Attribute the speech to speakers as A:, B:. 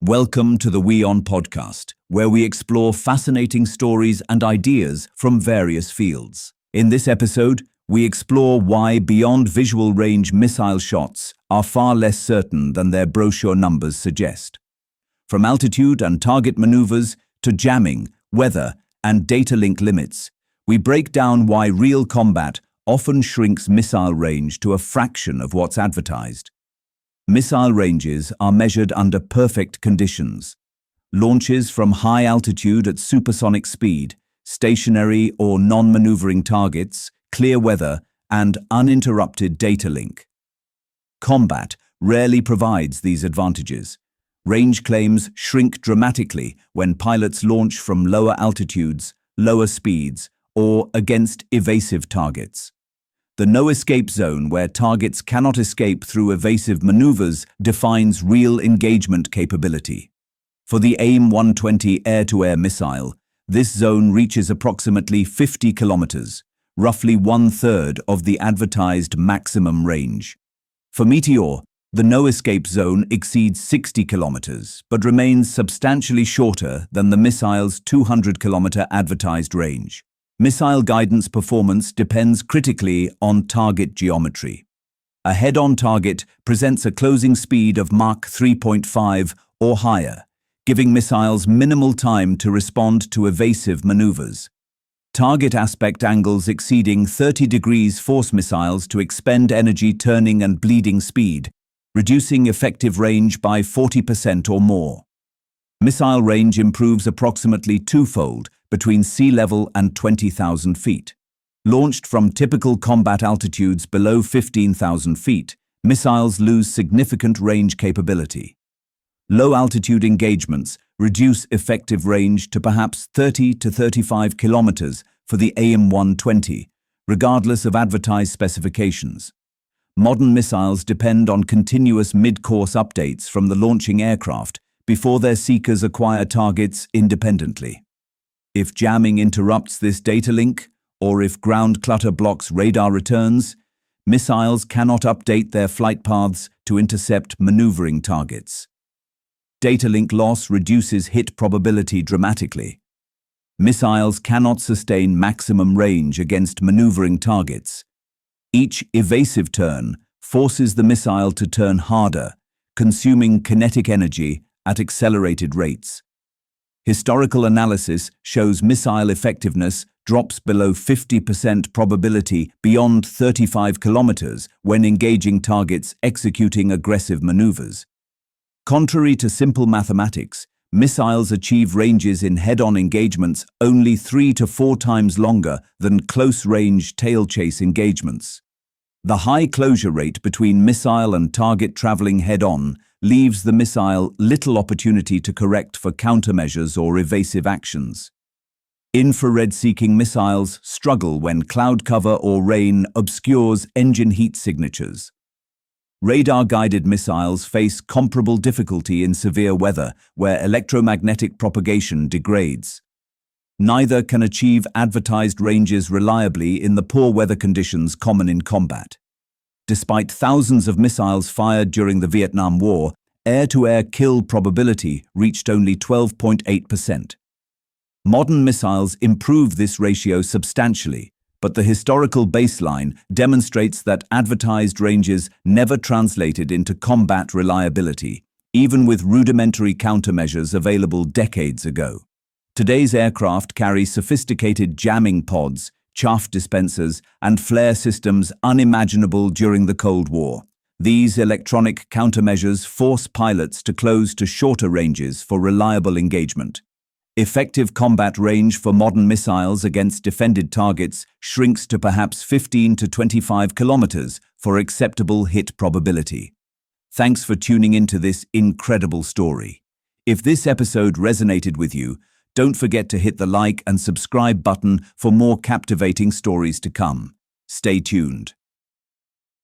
A: Welcome to the WION podcast, where we explore fascinating stories and ideas from various fields. In this episode, we explore why beyond visual range missile shots are far less certain than their brochure numbers suggest. From altitude and target maneuvers to jamming, weather, and data link limits, we break down why real combat often shrinks missile range to a fraction of what's advertised. Missile ranges are measured under perfect conditions. Launches from high altitude at supersonic speed, stationary or non-maneuvering targets, clear weather, and uninterrupted data link. Combat rarely provides these advantages. Range claims shrink dramatically when pilots launch from lower altitudes, lower speeds, or against evasive targets. The no-escape zone, where targets cannot escape through evasive maneuvers, defines real engagement capability. For the AIM-120 air-to-air missile, this zone reaches approximately 50 kilometers, roughly one-third of the advertised maximum range. For Meteor, the no-escape zone exceeds 60 kilometers, but remains substantially shorter than the missile's 200-kilometer advertised range. Missile guidance performance depends critically on target geometry. A head-on target presents a closing speed of Mach 3.5 or higher, giving missiles minimal time to respond to evasive maneuvers. Target aspect angles exceeding 30 degrees force missiles to expend energy turning and bleeding speed, reducing effective range by 40% or more. Missile range improves approximately twofold between sea level and 20,000 feet. Launched from typical combat altitudes below 15,000 feet, missiles lose significant range capability. Low-altitude engagements reduce effective range to perhaps 30 to 35 kilometers for the AIM-120, regardless of advertised specifications. Modern missiles depend on continuous mid-course updates from the launching aircraft before their seekers acquire targets independently. If jamming interrupts this data link, or if ground clutter blocks radar returns, missiles cannot update their flight paths to intercept maneuvering targets. Data link loss reduces hit probability dramatically. Missiles cannot sustain maximum range against maneuvering targets. Each evasive turn forces the missile to turn harder, consuming kinetic energy at accelerated rates. Historical analysis shows missile effectiveness drops below 50% probability beyond 35 kilometers when engaging targets executing aggressive maneuvers. Contrary to simple mathematics, missiles achieve ranges in head-on engagements only 3 to 4 times longer than close-range tail-chase engagements. The high closure rate between missile and target traveling head-on leaves the missile little opportunity to correct for countermeasures or evasive actions. Infrared-seeking missiles struggle when cloud cover or rain obscures engine heat signatures. Radar-guided missiles face comparable difficulty in severe weather, where electromagnetic propagation degrades. Neither can achieve advertised ranges reliably in the poor weather conditions common in combat. Despite thousands of missiles fired during the Vietnam War, air-to-air kill probability reached only 12.8%. Modern missiles improve this ratio substantially, but the historical baseline demonstrates that advertised ranges never translated into combat reliability, even with rudimentary countermeasures available decades ago. Today's aircraft carry sophisticated jamming pods, chaff dispensers, and flare systems unimaginable during the Cold War. These electronic countermeasures force pilots to close to shorter ranges for reliable engagement. Effective combat range for modern missiles against defended targets shrinks to perhaps 15 to 25 kilometers for acceptable hit probability. Thanks for tuning into this incredible story. If this episode resonated with you, don't forget to hit the like and subscribe button for more captivating stories to come. Stay tuned.